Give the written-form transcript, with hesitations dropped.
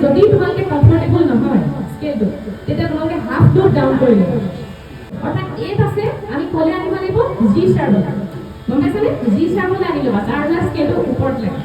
যদি তোমালোকে কমফৰ্টেবল নহয় স্কেলটো তেতিয়া তোমালোকে হাফ নোট ডাউন কৰি ল'ব অৰ্থাৎ এত আছে আমি ক'লে আনিব লাগিব জি ষ্টাৰ গম পাইছানে জি ষ্টাৰ হ'লে আনি ল'বা তাৰ মানে স্কেলটো ওপৰত লাগে